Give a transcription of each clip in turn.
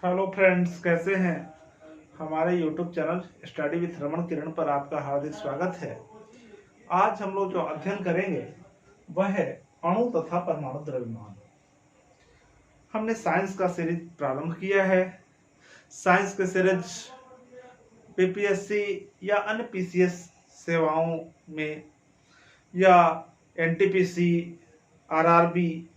Hello friends, कैसे हैं। हमारे YouTube channel study with Raman Kiran पर आपका हार्दिक स्वागत है। आज हम लोग जो अध्ययन करेंगे वह है अणु तथा परमाणु द्रव्यमान। हमने साइंस का सीरीज प्रारंभ किया है। साइंस के सीरीज पीपीएससी या अन्य पीसीएस सेवाओं में या एनटीपीसी, आरआरबी,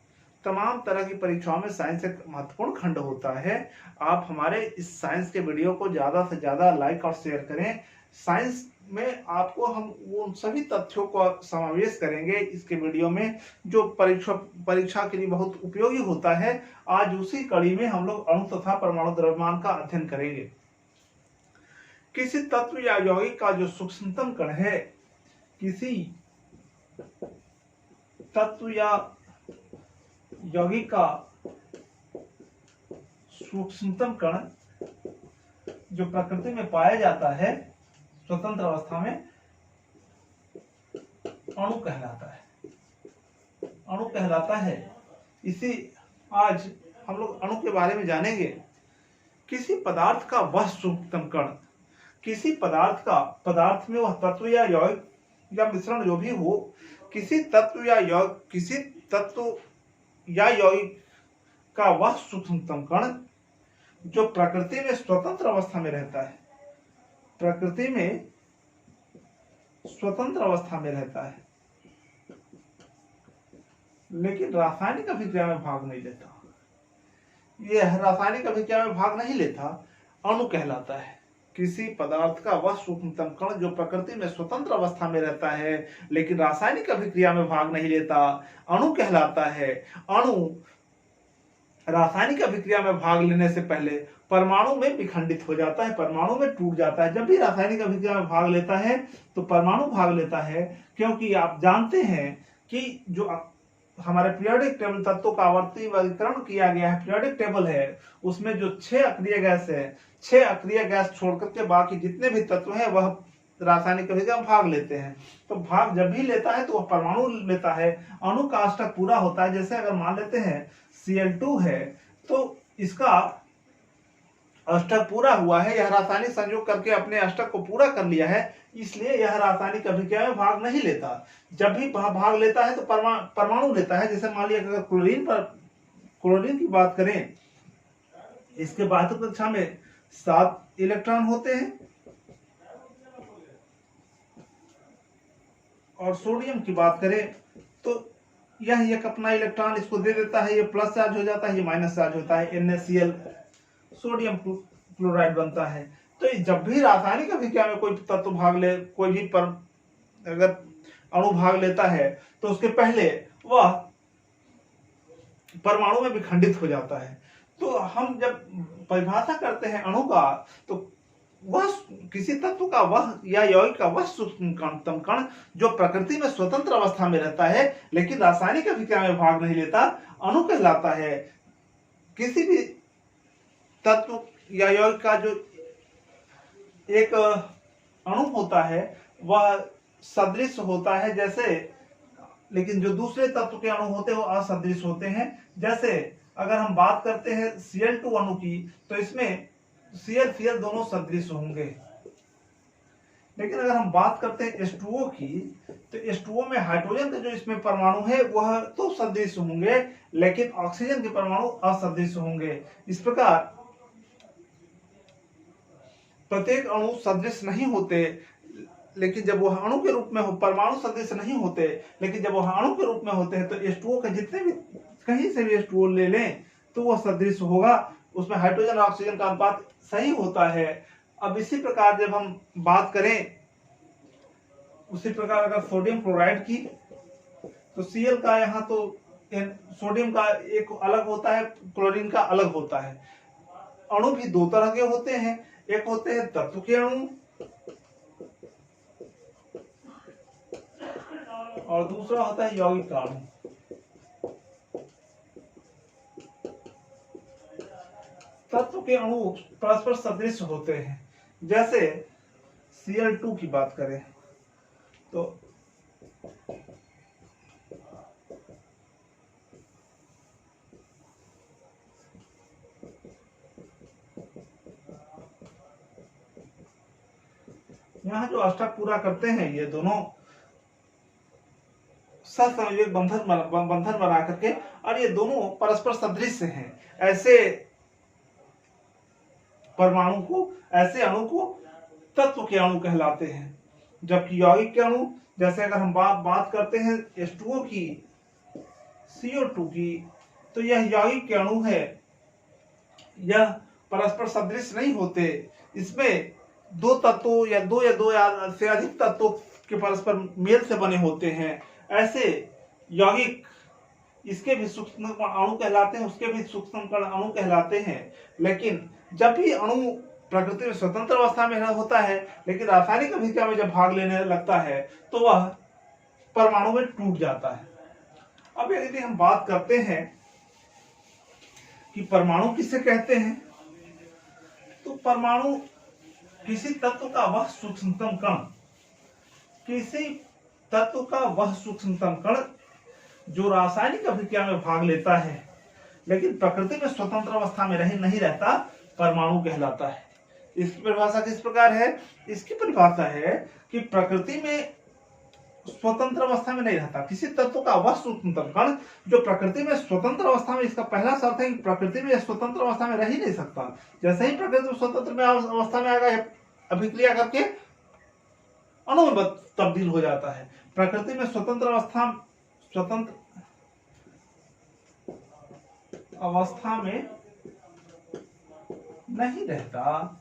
तमाम तरह की परीक्षाओं में साइंस एक महत्वपूर्ण खंड होता है। आप हमारे इस साइंस के वीडियो को ज़्यादा से ज़्यादा लाइक और शेयर करें। साइंस में आपको हम उन सभी तथ्यों का समावेश करेंगे इसके वीडियो में जो परीक्षा के लिए बहुत उपयोगी होता है। आज उसी कड़ी में हम लोग अणु तथा परमाणु द्रव्यमान का अध्ययन करेंगे। किसी तत्व या यौगिक का जो सूक्ष्मतम कण है, किसी तत्व या यौगिक का सूक्ष्मतम कण जो प्रकृति में पाया जाता है स्वतंत्र अवस्था में, अणु कहलाता है। अणु कहलाता है। इसी आज हम लोग अणु के बारे में जानेंगे। किसी पदार्थ का वह सूक्ष्मतम कण, किसी पदार्थ में वह तत्व या यौगिक या मिश्रण जो भी हो, किसी तत्व या यौगिक का वह सूक्ष्मतम कण जो प्रकृति में स्वतंत्र अवस्था में रहता है, प्रकृति में स्वतंत्र अवस्था में रहता है लेकिन रासायनिक अभिक्रिया में भाग नहीं लेता। यह रासायनिक अभिक्रिया में भाग नहीं लेता, अणु कहलाता है। किसी पदार्थ का वह सूक्ष्मतम कण जो प्रकृति में स्वतंत्र अवस्था में रहता है लेकिन रासायनिक अभिक्रिया में भाग नहीं लेता, अणु कहलाता है। अणु रासायनिक अभिक्रिया में भाग लेने से पहले परमाणु में विखंडित हो जाता है, परमाणु में टूट जाता है। जब भी रासायनिक अभिक्रिया में भाग लेता है तो परमाणु भाग लेता है, क्योंकि आप जानते हैं कि जो हमारे पीरियोडिक टेबल तत्वों का आवर्ती वर्गीकरण किया गया है, पीरियोडिक टेबल है, उसमें जो 6 अक्रिय गैस है, 6 अक्रिय गैस छोड़कर के बाकी जितने भी तत्व हैं वह रासायनिक अभिक्रिया में भाग लेते हैं। तो भाग जब भी लेता है तो वह परमाणु लेता है, अणु का अष्टक पूरा होता है। जैसे अगर मान लेते हैं Cl2 है तो इसका अष्टक पूरा हुआ है, यह रासायनिक संयोग करके अपने अष्टक को पूरा कर लिया है, इसलिए यह रासायनिक अभिक्रिया में भाग नहीं लेता। जब भी भाग लेता है तो परमाणु लेता है। जैसे मान लिया अगर क्लोरीन की बात करें, इसके बाध्यक कक्षा में 7 इलेक्ट्रॉन होते हैं और सोडियम की बात करें तो यह एक अपना इलेक्ट्रॉन इसको दे देता है, ये प्लस चार्ज हो जाता है, ये माइनस चार्ज होता है, NaCl सोडियम क्लोराइड बनता है। तो जब भी रासायनिक अभिक्रिया में कोई तत्व भाग ले, कोई भी अगर अणु भाग लेता है तो उसके पहले वह परमाणु में विखंडित हो जाता है। तो हम जब परिभाषा करते हैं अणु का तो वह किसी तत्व का वह या यौगिक का वह सूक्ष्मतम कण जो प्रकृति में स्वतंत्र अवस्था में रहता है लेकिन रासायनिक अभिक्रिया में भाग नहीं लेता, अणु कहलाता है। किसी भी तत्व या यौगिक का जो एक अणु होता है वह सदृश होता है, जैसे, लेकिन जो दूसरे तत्व के अणु होते हैं वो असदृश होते हैं। जैसे अगर हम बात करते हैं Cl2 अणु की तो इसमें Cl दोनों सदृश होंगे। लेकिन अगर हम बात करते हैं H2O की तो H2O में हाइड्रोजन के जो इसमें परमाणु है वह तो सदृश होंगे लेकिन ऑक्सीजन के परमाणु असदृश होंगे। इस प्रकार प्रत्येक अणु सदृश नहीं होते, लेकिन जब वह अणु के रूप में हो, परमाणु सदृश नहीं होते लेकिन जब वह अणु के रूप में होते हैं तो H2O के जितने भी कहीं से भी H2O ले लें तो वह सदृश होगा, उसमें हाइड्रोजन और ऑक्सीजन का अनुपात सही होता है। अब इसी प्रकार जब हम बात करें, उसी प्रकार अगर सोडियम क्लोराइड की तो Cl का यहाँ तो सोडियम का एक अलग होता है, क्लोरीन का अलग होता है। अणु भी दो तरह के होते हैं, एक होते हैं तत्व के अणु और दूसरा होता है यौगिक का अणु। तत्व के अणु परस्पर सदृश होते हैं। जैसे Cl2 की बात करें तो यहाँ जो अष्टक पूरा करते हैं ये दोनों सहसंयोजक बंधन बना करके, और ये दोनों परस्पर सदृश हैं। ऐसे परमाणु को, ऐसे अणु को तत्व के अणु कहलाते हैं। जबकि यौगिक के अणु, जैसे अगर हम बात करते हैं H2O की, CO2 की, तो यह यौगिक के अणु है। यह परस्पर सदृश नहीं होते, इसमें दो तत्वों या दो से अधिक तत्वों के परस्पर मेल से बने होते हैं। ऐसे यौगिक इसके भी सूक्ष्म अणु कहलाते हैं, उसके भी सूक्ष्म कण अणु कहलाते हैं। लेकिन जब भी अणु प्रकृति में स्वतंत्र अवस्था में होता है, लेकिन रासायनिक अभिक्रिया में जब भाग लेने लगता है तो वह परमाणु में टूट जाता है। अब यदि हम बात करते हैं कि परमाणु किसे कहते हैं, तो परमाणु किसी तत्व का वह सूक्ष्मतम कण, किसी तत्व का वह सूक्ष्मतम कण जो रासायनिक अभिक्रिया में भाग लेता है लेकिन प्रकृति में स्वतंत्र अवस्था में नहीं रहता, परमाणु कहलाता है। इसकी परिभाषा किस प्रकार है? इसकी परिभाषा है कि प्रकृति में स्वतंत्र अवस्था में नहीं रहता, किसी तत्व का वह सूक्ष्मतम कण जो प्रकृति में स्वतंत्र अवस्था में, इसका पहला शर्त है कि प्रकृति में स्वतंत्र अवस्था में रह ही नहीं सकता। जैसे ही प्रकृति में स्वतंत्र अवस्था में आएगा, अभिक्रिया करके अणु में तब्दील हो जाता है। प्रकृति में स्वतंत्र अवस्था में नहीं रहता,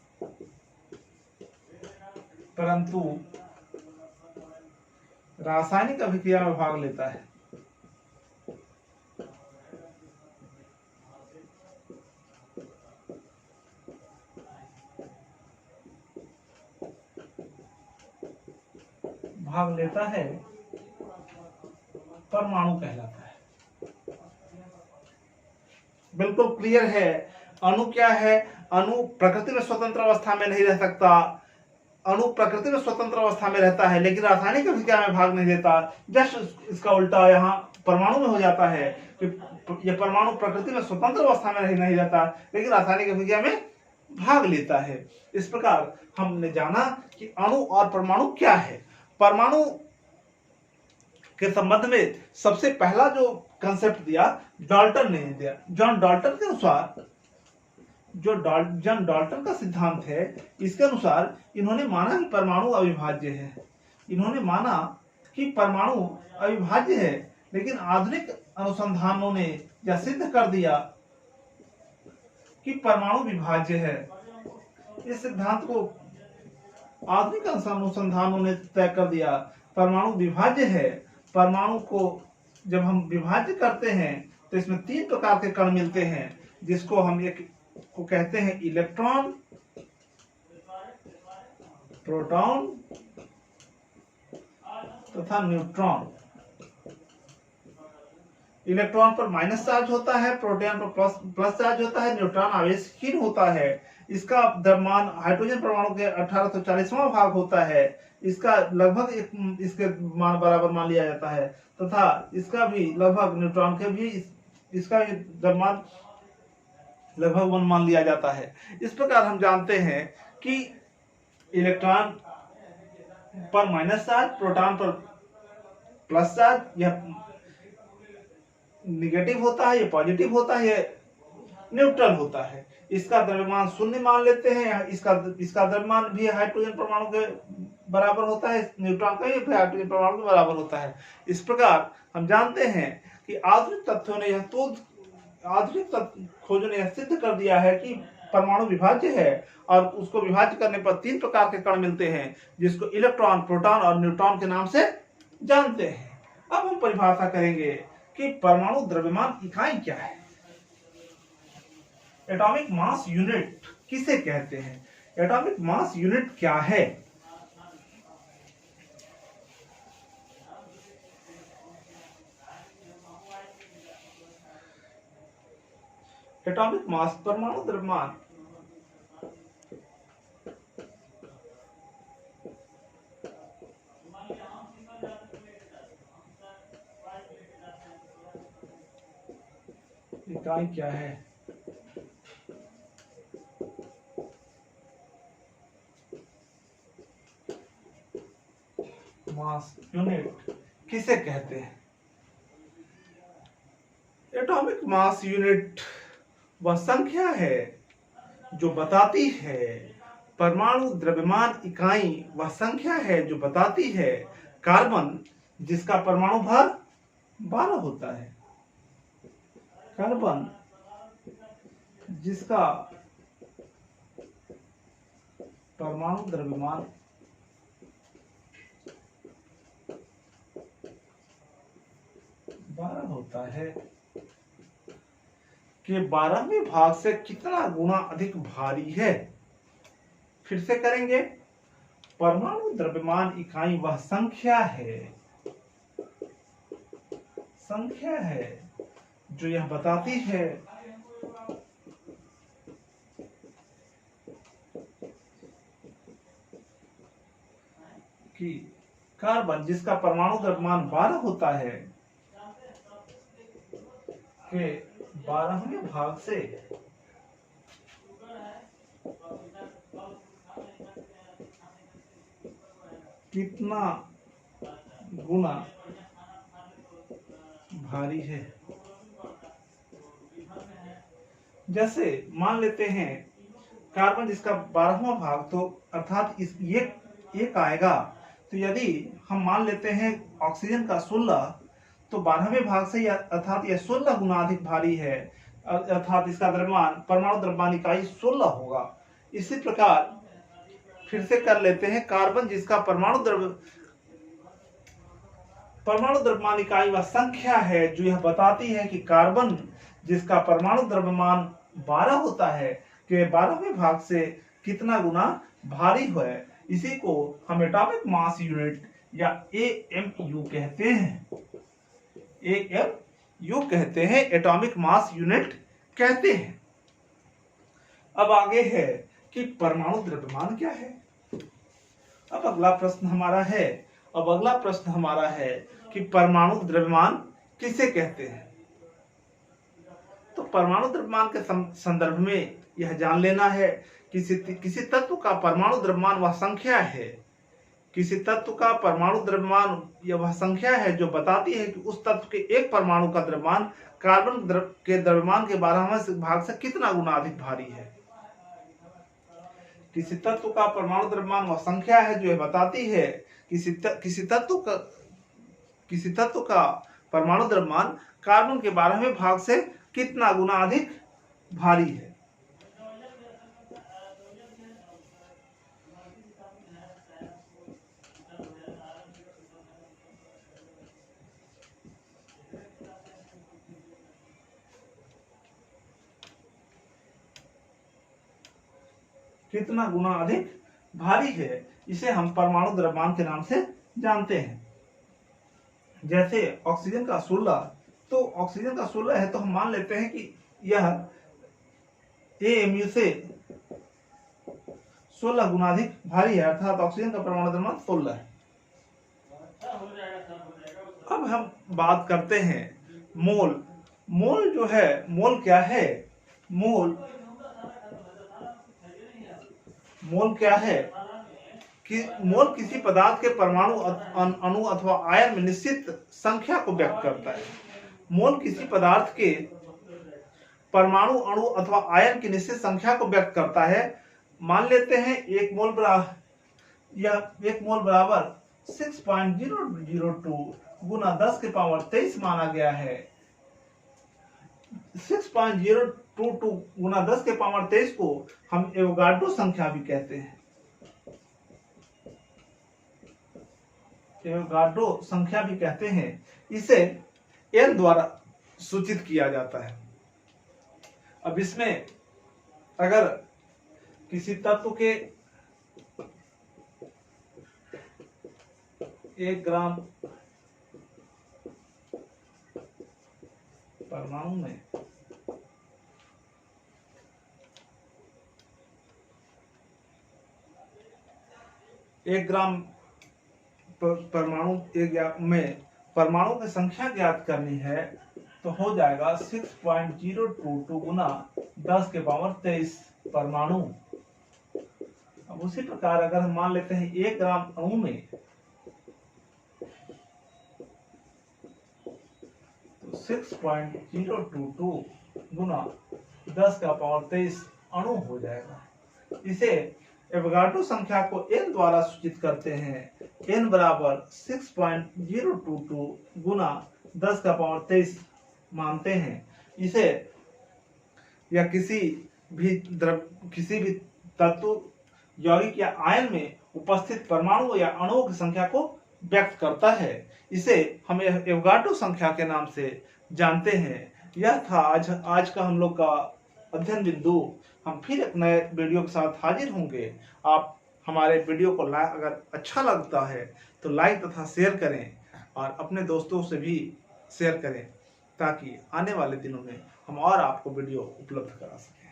परंतु रासायनिक अभिक्रिया में भाग लेता है। परमाणु कहलाता है। बिल्कुल क्लियर है। अणु क्या है? अणु प्रकृति में स्वतंत्र अवस्था में नहीं रह सकता। अणु प्रकृति में स्वतंत्र अवस्था में रहता है लेकिन रासायनिक अभिक्रिया में भाग नहीं लेता। जस्ट इसका उल्टा यहाँ परमाणु में हो जाता है कि यह परमाणु प्रकृति में स्वतंत्र अवस्था में नहीं रहता लेकिन रासायनिक अभिक्रिया में भाग लेता है। इस प्रकार हमने जाना कि अणु और परमाणु क्या है। परमाणु के संबंध में सबसे पहला जो कंसेप्ट दिया डाल्टन ने दिया। जॉन डाल्टन के अनुसार, जो जॉन डाल्टन का सिद्धांत है, इसके अनुसार इन्होंने माना कि परमाणु अविभाज्य है। इन्होंने माना कि परमाणु अविभाज्य है, लेकिन आधुनिक अनुसंधानों ने यह सिद्ध कर दिया कि परमाणु विभाज्य है। इस सिद्धांत को आधुनिक अनुसंधानों ने तय कर दिया, परमाणु विभाज्य है। परमाणु को जब हम विभाज्य करते हैं तो इसमें 3 प्रकार के कण मिलते हैं, जिसको हम एक को कहते हैं इलेक्ट्रॉन, प्रोटॉन तथा न्यूट्रॉन। इलेक्ट्रॉन पर माइनस चार्ज होता है, प्रोटॉन पर प्लस चार्ज होता है, न्यूट्रॉन आवेशहीन होता है। इसका द्रव्यमान हाइड्रोजन परमाणु के 1840वां भाग होता है। इसका लगभग इसके बराबर मान लिया जाता है, तथा इसका भी लगभग न्यूट्रॉन के भी इसका भी द्रव्यमान लगभग 1 मान लिया जाता है। इस प्रकार हम जानते हैं कि इलेक्ट्रॉन पर माइनस चार्ज, प्रोटॉन पर प्लस चार्ज, यह निगेटिव होता है, यह पॉजिटिव होता है, यह न्यूट्रल होता है। इसका द्रव्यमान 0 मान लेते हैं। इसका द्रव्यमान भी हाइड्रोजन परमाणु के बराबर होता है, न्यूट्रॉन का भी हाइड्रोजन परमाणु के बराबर होता है। इस प्रकार हम जानते हैं कि आधुनिक खोजों ने यह सिद्ध कर दिया है कि परमाणु विभाज्य है, और उसको विभाज्य करने पर 3 प्रकार के कण मिलते हैं, जिसको इलेक्ट्रॉन, प्रोटॉन और न्यूट्रॉन के नाम से जानते हैं। अब हम परिभाषा करेंगे कि परमाणु द्रव्यमान इकाई क्या है। एटॉमिक मास यूनिट किसे कहते हैं? एटॉमिक मास यूनिट क्या है? एटॉमिक मास, परमाणु द्रव्यमान इकाई क्या है? मास यूनिट किसे कहते हैं? एटॉमिक मास यूनिट वह संख्या है जो बताती है, परमाणु द्रव्यमान इकाई वह संख्या है जो बताती है कार्बन जिसका परमाणु भार 12 होता है, कार्बन जिसका परमाणु द्रव्यमान 12 होता है कि 12वें भाग से कितना गुना अधिक भारी है। फिर से करेंगे। परमाणु द्रव्यमान इकाई वह संख्या है जो यह बताती है कि कार्बन जिसका परमाणु द्रव्यमान 12 होता है के 12वें भाग से कितना गुना भारी है। जैसे मान लेते हैं कार्बन जिसका 12वां भाग, तो अर्थात इस एक आएगा, तो यदि हम मान लेते हैं ऑक्सीजन का 16, तो 12वें भाग से अर्थात यह 16 गुना अधिक भारी है, अर्थात इसका द्रव्यमान परमाणु द्रव्यमान इकाई 16 होगा। इसी प्रकार फिर से कर लेते हैं, कार्बन जिसका परमाणु द्रव्यमान इकाई वह संख्या है जो यह बताती है कि कार्बन जिसका परमाणु द्रव्यमान 12 होता है कि 12वें भाग से कितना गुना भारी है। इसी को हम एटॉमिक मास यूनिट या एएमयू कहते हैं। एएमयू कहते हैं, एटॉमिक मास यूनिट कहते हैं। अब आगे है कि परमाणु द्रव्यमान क्या है। अब अगला प्रश्न हमारा है कि परमाणु द्रव्यमान किसे कहते हैं। तो परमाणु द्रव्यमान के संदर्भ में यह जान लेना है, किसी तत्व का परमाणु द्रव्यमान वह संख्या है, किसी तत्व का परमाणु द्रव्यमान यह वह संख्या है जो बताती है कि उस तत्व के एक परमाणु का द्रव्यमान कार्बन के द्रव्यमान के 12वें भाग से कितना गुना अधिक भारी है। किसी तत्व का परमाणु द्रव्यमान वह संख्या है जो यह बताती है किसी तत्व का परमाणु द्रव्यमान कार्बन के 12वें भाग से कितना गुना अधिक भारी है। कितना गुना अधिक भारी है, इसे हम परमाणु द्रव्यमान के नाम से जानते हैं। जैसे ऑक्सीजन का 16, तो ऑक्सीजन का 16 है, तो हम मान लेते हैं कि यह एएमयू से 16 गुना अधिक भारी है, अर्थात ऑक्सीजन का परमाणु द्रव्यमान 16 है। अब हम बात करते हैं मोल। मोल जो है, मोल क्या है? मोल क्या है कि मोल किसी पदार्थ के परमाणु अणु अथवा आयन में निश्चित संख्या को व्यक्त करता है। मोल किसी पदार्थ के परमाणु अणु अथवा आयन की निश्चित संख्या को व्यक्त करता है। मान लेते हैं एक मोल बराबर 6.002 गुना 10 के पावर 23 माना गया है। 6.022 गुना 10 के पावर 23 को हम एवोगाड्रो संख्या भी कहते हैं। एवोगाड्रो संख्या भी कहते हैं। इसे एन द्वारा सूचित किया जाता है। अब इसमें अगर किसी तत्व के 1 ग्राम परमाणु में 1 ग्राम परमाणु में परमाणु की संख्या ज्ञात करनी है, तो हो जाएगा 6.022 गुना 10 के पावर 23 परमाणु। अब उसी प्रकार अगर हम मान लेते हैं 1 ग्राम अणु में 6.022 गुना 10⁻23 अणु हो जाएगा। इसे एवोगाड्रो संख्या को n द्वारा सूचित करते हैं। n बराबर 6.022 गुना 10⁻23 मानते हैं। इसे या किसी भी तत्व, यौगिक या आयन में उपस्थित परमाणु या अणुओं की संख्या को व्यक्त करता है। इसे हम एवोगाड्रो संख्या के नाम से जानते हैं। यह था आज का हम लोग का अध्ययन बिंदु। हम फिर एक नए वीडियो के साथ हाजिर होंगे। आप हमारे वीडियो को अगर अच्छा लगता है तो लाइक तथा शेयर करें और अपने दोस्तों से भी शेयर करें, ताकि आने वाले दिनों में हम और आपको वीडियो उपलब्ध करा सकें।